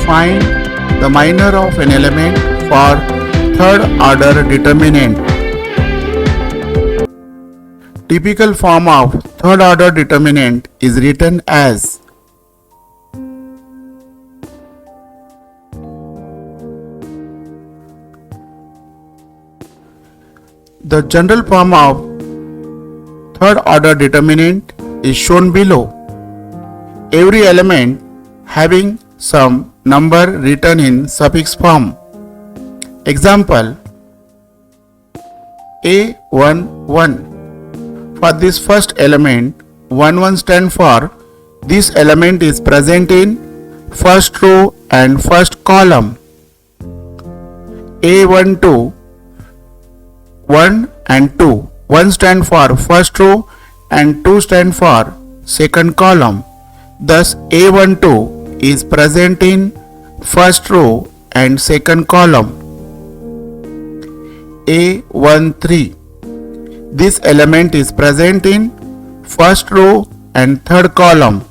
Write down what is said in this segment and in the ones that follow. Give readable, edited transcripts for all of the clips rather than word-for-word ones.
find the minor of an element for third order determinant. Typical form of third order determinant is written as the general form of third order determinant is shown below. Every element having some number written in suffix form. Example A11. For this first element, 11 stand for this element is present in first row and first column. A12, 1 and 2. 1 stand for first row and 2 stand for second column. Thus A12 is present in first row and second column. A13. This element is present in first row and third column,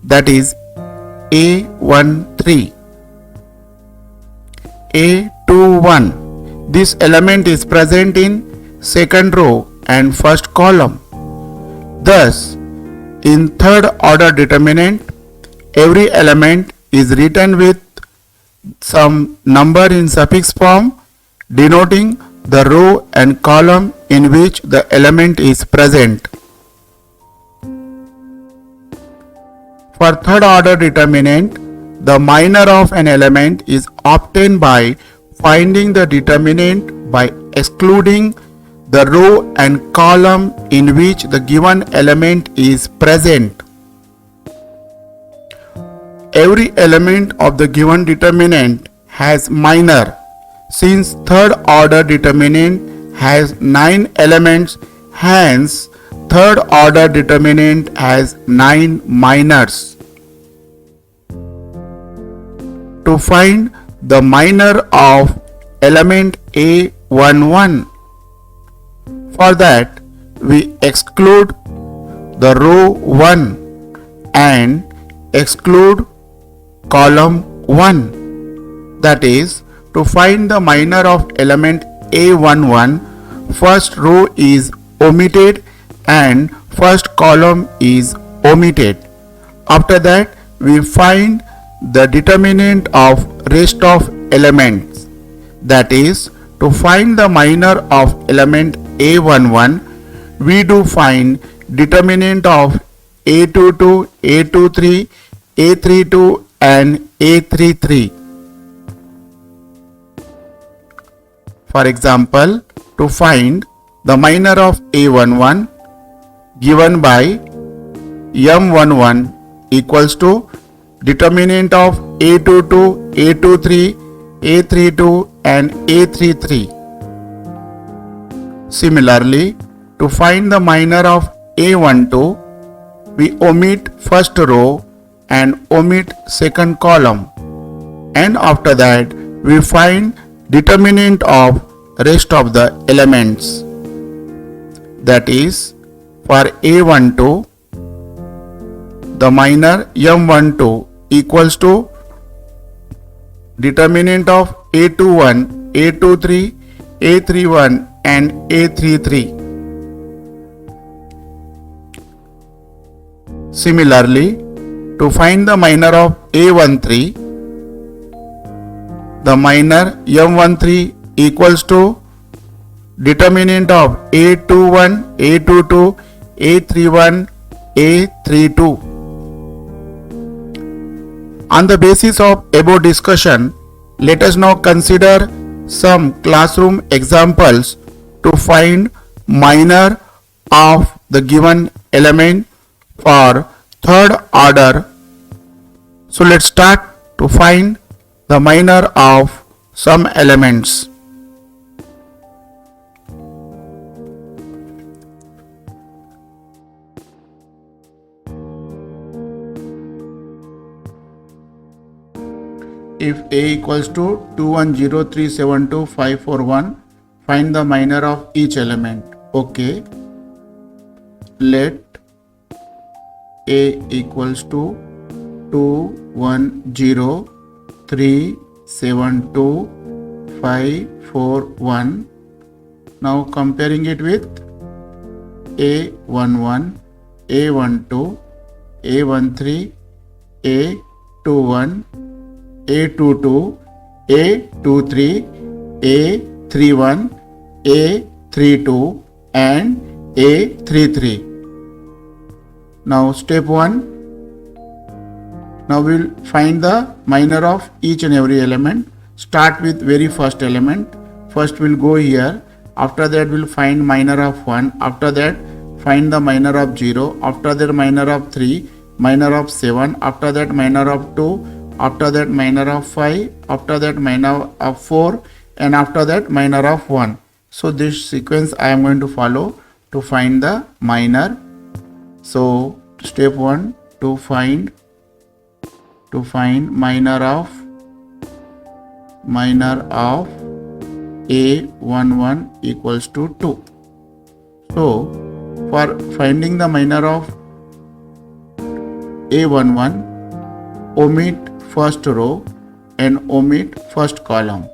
that is A13. A21. This element is present in second row and first column. Thus, in third order determinant, every element is written with some number in suffix form denoting the row and column in which the element is present. For third order determinant, the minor of an element is obtained by finding the determinant by excluding the row and column in which the given element is present. Every element of the given determinant has minor. Since third order determinant has 9 elements, hence third order determinant has 9 minors. To find the minor of element A11, for that we exclude the row 1 and exclude column 1. That is, to find the minor of element A11, first row is omitted and first column is omitted. After that, we find the determinant of rest of elements. That is, to find the minor of element A11, we do find determinant of A22, A23, A32 and A33. For example, to find the minor of A11 given by M11 equals to determinant of A22, A23, A32 and A33. Similarly, to find the minor of A12, we omit first row and omit second column, and after that we find determinant of rest of the elements. That is, for A12, the minor M12 equals to determinant of A21, A23, A31 and A33. Similarly, to find the minor of A13, the minor M13 equals to determinant of A21, A22, A31, A32. On the basis of above discussion, let us now consider some classroom examples to find minor of the given element for third order. So let's start to find the minor of some elements. If A equals to 210372541, find the minor of each element. Okay, let A equals to 210 3, 7, 2, 5, 4, 1. Now comparing it with A11, A12, A13, A21, A22, A23, A31, A32 and A33. Now step 1. Now we will find the minor of each and every element. Start with very first element. First we'll go here. After that we'll find minor of 1. After that find the minor of 0. After that minor of 3. Minor of 7. After that minor of 2. After that minor of 5. After that minor of 4. And after that minor of 1. So this sequence I am going to follow to find the minor. So step 1, to find minor of A11 equals to 2. So for finding the minor of A11, omit first row and omit first column.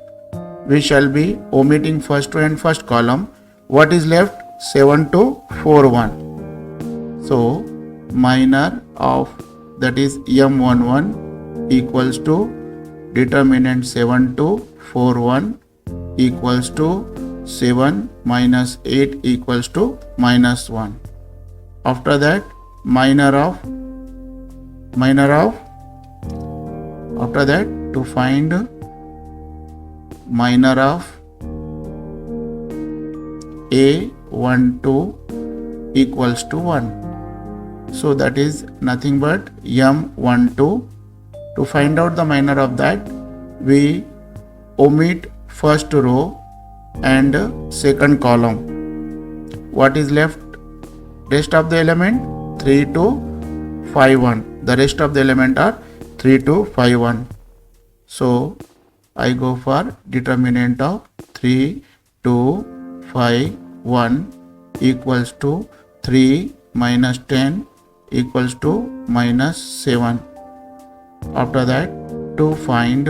We shall be omitting first row and first column. What is left? 7 to 4, 1. So minor of, that is M11, equals to determinant 7 to 4, 1 equals to 7 minus 8 equals to minus 1. After that after that to find minor of A12 equals to 1. So that is nothing but M12. To find out the minor of that, we omit first row and second column. What is left? Rest of the element 3 to 5, 1. The rest of the element are 3 to 5, 1. So I go for determinant of 3, 2, 5, 1 equals to 3 minus 10 equals to minus 7. After that to find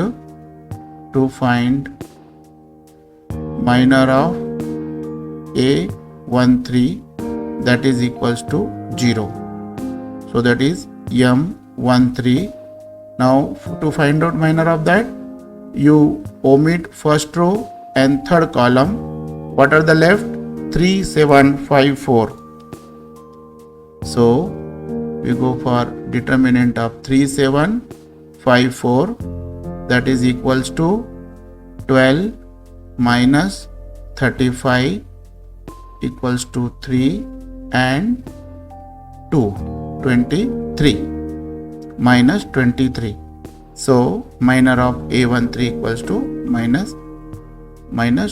minor of A13, that is equals to 0. So that is M13. Now to find out minor of that, you omit first row and third column. What are the left? 3, 7, 5, 4. So we go for determinant of 3, 7, 5, 4, that is equals to 12 minus 35 equals to 3 and 2, 23 minus 23. So minor of A13 equals to minus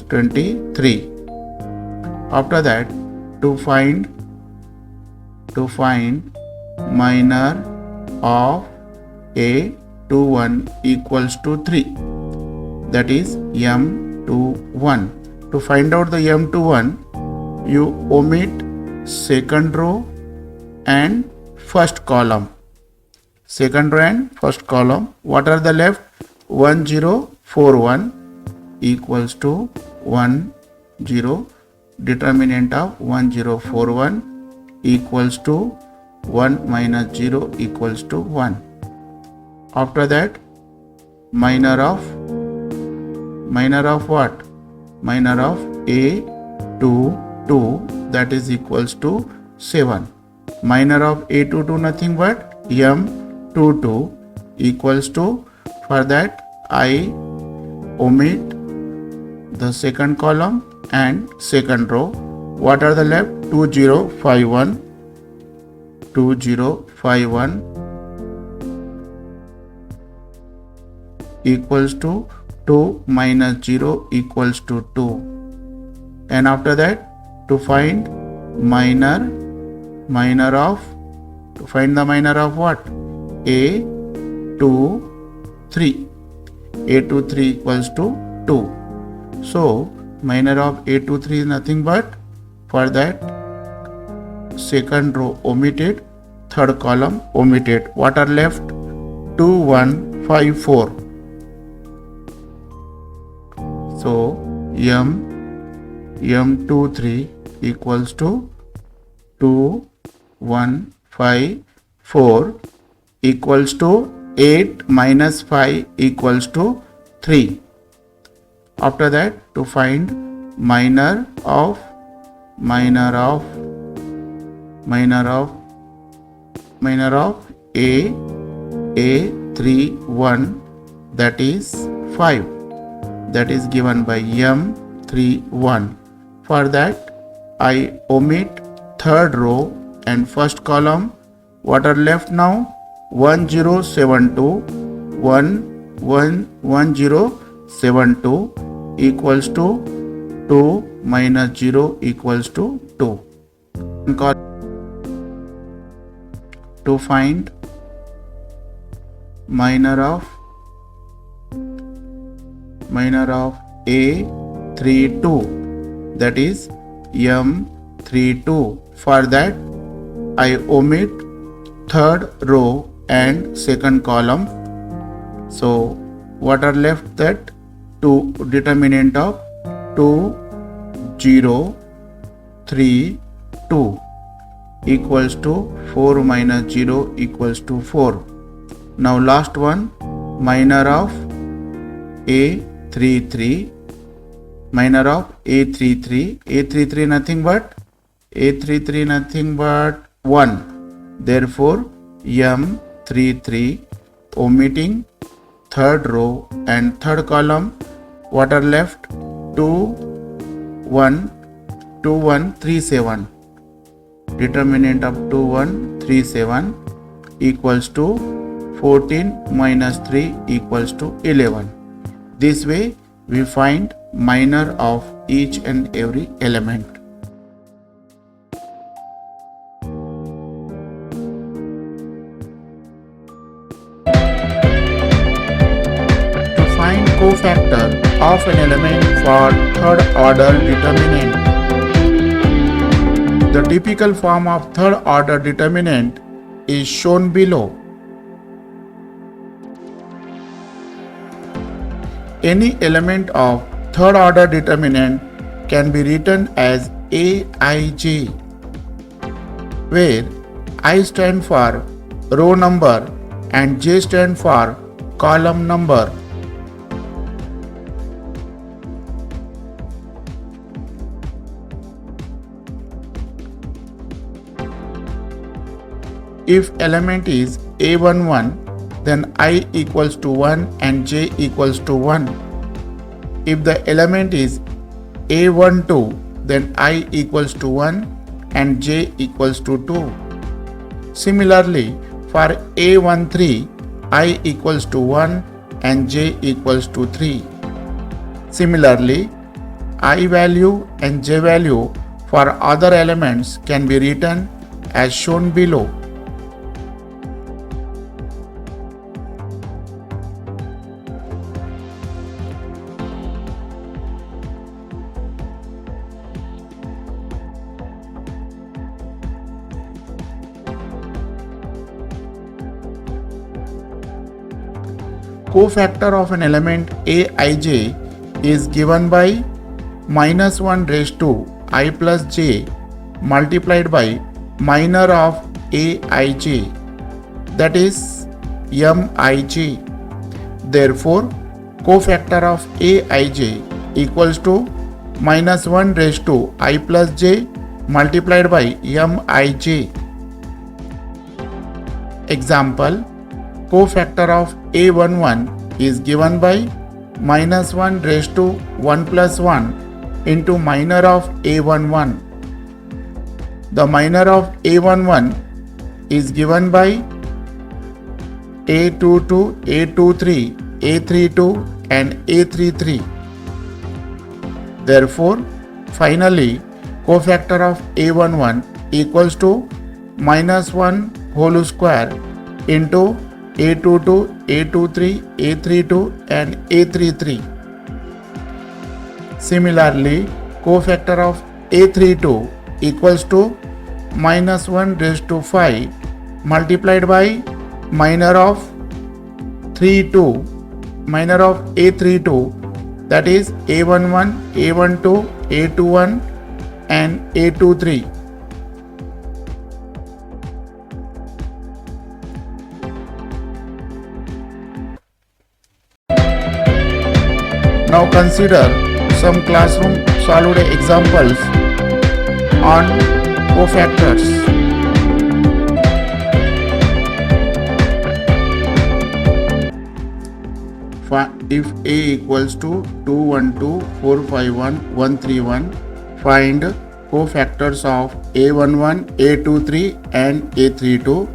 23. After that to find minor of A21 equals to 3, that is M21. To find out the M21, you omit second row and first column. Second row and first column. What are the left? 1, 0, 4, 1 equals to 1, 0. Determinant of 1, 0, 4, 1 equals to 1 minus 0 equals to 1. After that minor of what? Minor of A22, that is equals to 7. Minor of A22 nothing but M22 equals to, for that I omit the second column and second row. What are the left? 2, 0, 5, 1. 2, 0, 5, 1 equals to 2 minus 0 equals to 2. And after that to find minor of what? A23. A23 equals to 2. So minor of A23 is nothing but, for that second row omitted, third column omitted. What are left? 2, 1, 5, 4. So m23 equals to 2, 1, 5, 4 equals to 8 minus 5 equals to 3. After that, to find minor of A31, that is 5, that is given by m31. For that, I omit third row and first column. What are left now? 1072, 1072 equals to 2 minus 0 equals to 2. To find minor of A32, that is m32. For that, I omit third row and second column. So what are left? That 2 determinant of 2, 0, 3, 2 equals to 4 minus 0 equals to 4. Now last one, minor of A33, A33 nothing but 1. Therefore m33, omitting third row and third column. What are left? 2, 1, 3, 7. Determinant of 2, 1, 3, 7 equals to 14 minus 3 equals to 11. This way we find minor of each and every element. To find cofactor of an element for third order determinant. The typical form of third order determinant is shown below. Any element of third order determinant can be written as Aij, where I stand for row number and J stand for column number. If element is A11, then I equals to 1 and J equals to 1. If the element is A12, then I equals to 1 and J equals to 2. Similarly, for A13, I equals to 1 and J equals to 3. Similarly, I value and J value for other elements can be written as shown below. Cofactor of an element Aij is given by minus 1 raised to I plus j multiplied by minor of Aij, that is Mij. Therefore, cofactor of Aij equals to minus 1 raised to I plus j multiplied by Mij. Example, cofactor of A11 is given by minus 1 raised to 1 plus 1 into minor of A11. The minor of A11 is given by A22, A23, A32 and A33. Therefore, finally, cofactor of A11 equals to minus 1 whole square into A22, A23, A32 and A33. Similarly, cofactor of A32 equals to minus 1 raised to 5 multiplied by minor of A32 that is A11, A12, A21 and A23. Now consider some classroom solved examples on cofactors. If A equals to 212, 451, 131, find cofactors of A11, A23 and A32.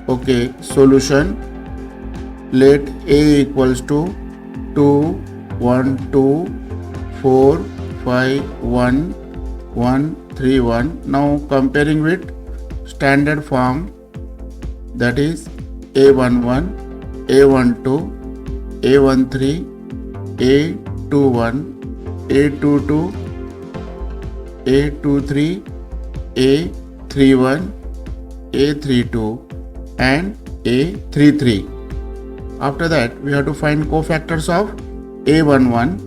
Okay, solution. Let A equals to 2, 1, 2, 4, 5, 1, 1, 3, 1. Now comparing with standard form, that is A11, A12, A13, A21, A22, A23, A31, A32 and A33. After that, we have to find cofactors of A11.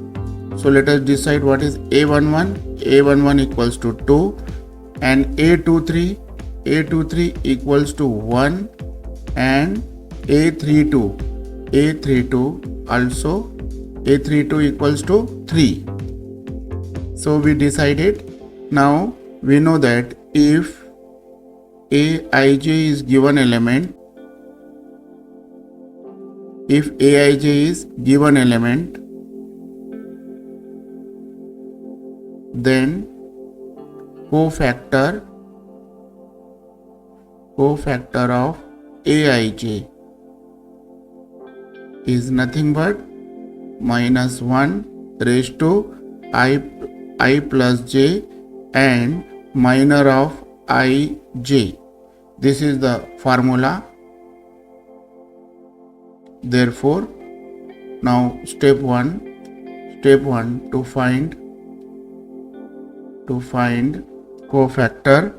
So let us decide what is A11. A11 equals to 2 and A23 equals to 1 and A32 also A32 equals to 3. So we decided. Now we know that if Aij is given element, then cofactor of Aij is nothing but minus 1 raised to I plus j and minor of ij. This is the formula. Therefore, now step 1 to find cofactor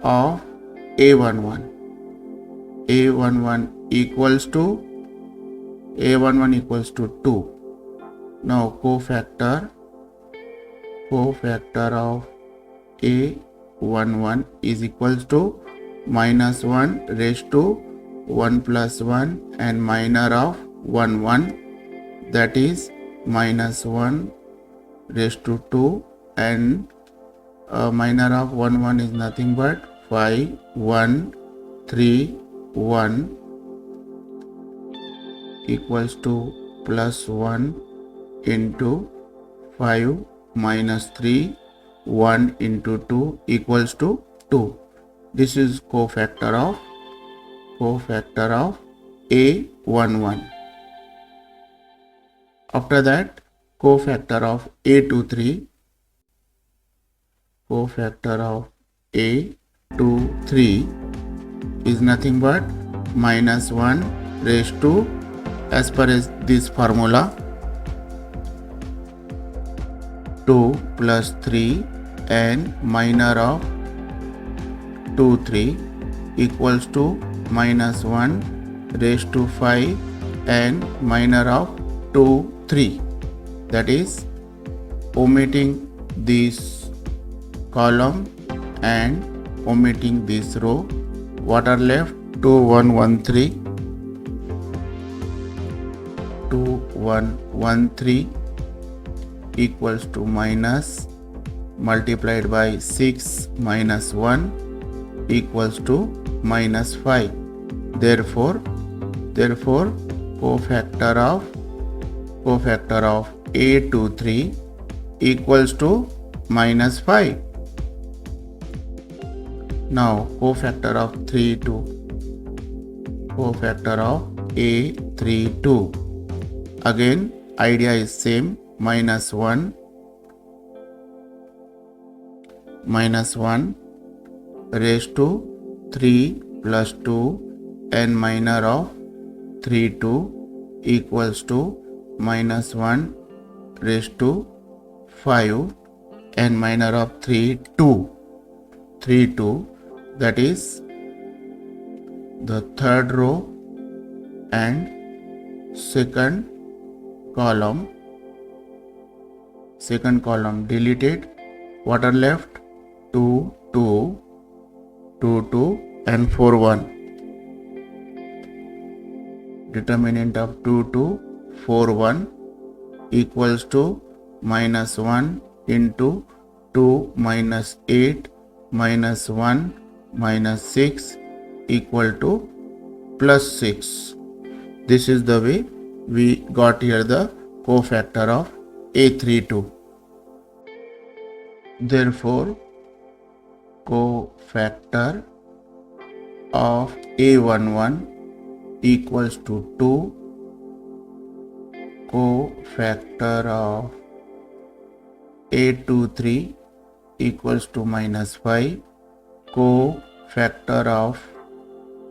of A11. A11 equals to 2. Now cofactor of A11 is equals to minus 1 raised to 1 plus 1 and minor of 1, that is minus 1 raised to 2 and minor of 1 is nothing but 5, 1, 3, 1 equals to plus 1 into 5 minus 3, 1 into 2 equals to 2. This is cofactor of A11. After that, cofactor of A23 is nothing but minus 1 raised to, as per as this formula, 2 plus 3 and minor of 2, 3 equals to minus 1 raised to 5 and minor of 2, 3. That is omitting this column and omitting this row. What are left? 2, 1, 1, 3. 2, 1, 1, 3 equals to minus multiplied by 6 minus 1 equals to minus 5. Therefore cofactor of A23 equals to minus 5. Now cofactor of A32. Again idea is same. Minus 1 raised to 3 plus 2 and minor of 3, 2 equals to minus 1 raised to 5 and minor of 3, 2. That is the third row and second column deleted. What are left? 2 2 2 2 and 4 1. Determinant of 2 2 4 1 equals to minus 1 into 2 minus 8 minus 1 minus 6 equal to plus 6. This is the way we got here the cofactor of A32. Therefore, cofactor of A11 equals to 2, cofactor of A23 equals to minus 5, cofactor of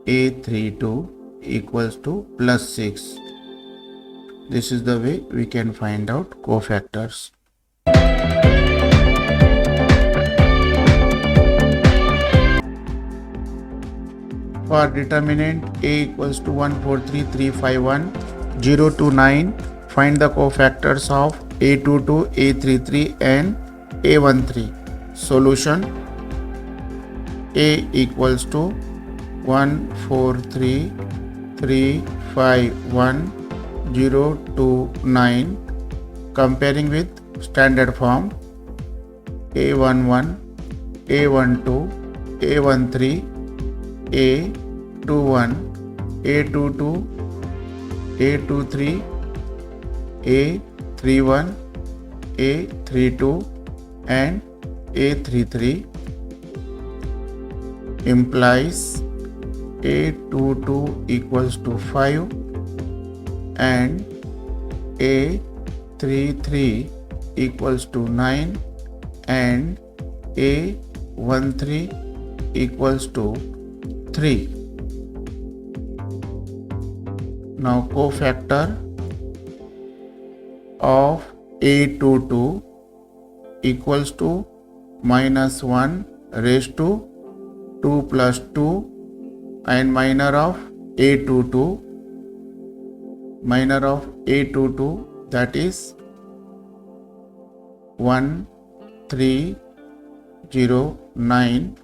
A32 equals to plus 6. This is the way we can find out cofactors. For determinant A equals to 1 4 3 3 5 1 0 to 9, find the cofactors of A22, A33 and A13. Solution: A equals to 1 4 3 3 5 1 0 to 9. Comparing with standard form, A11, A12, A13, A21, A22, A23, A31, A32 and A33 implies A22 equals to 5 and A33 equals to 9 and A13 equals to 3. Now cofactor of A22 equals to minus 1 raised to 2 plus 2 and minor of A22 that is 1 3 0 9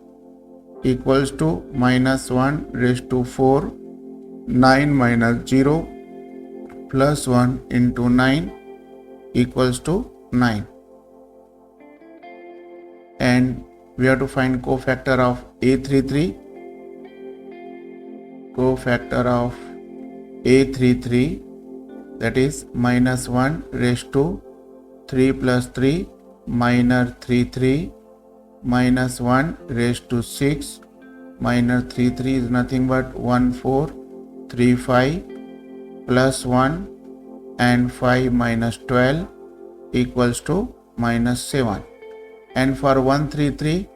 equals to minus 1 raised to 4, 9 minus 0 plus 1 into 9 equals to 9. And we have to find cofactor of A33. Cofactor of A33, that is minus 1 raised to 3 plus 3 minor 3 3 minus 1 raised to 6 minor 3 3 is nothing but 1 4 3 5 plus 1 and 5 minus 12 equals to minus 7. And for 133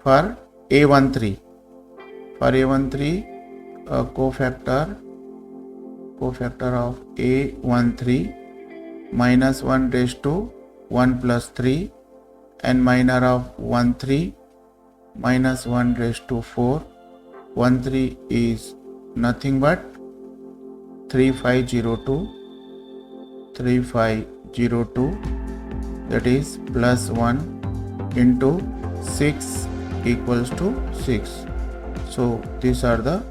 for A13 cofactor of A13 minus 1 raised to 1 plus 3 and minor of 1 3 minus 1 raised to 4. 1 3 is nothing but 3502 that is plus 1 into 6 equals to 6. So these are the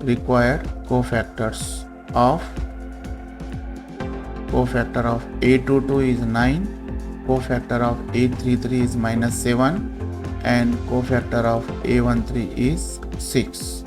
required cofactor of A22 is 9, cofactor of A33 is minus 7 and cofactor of A13 is 6.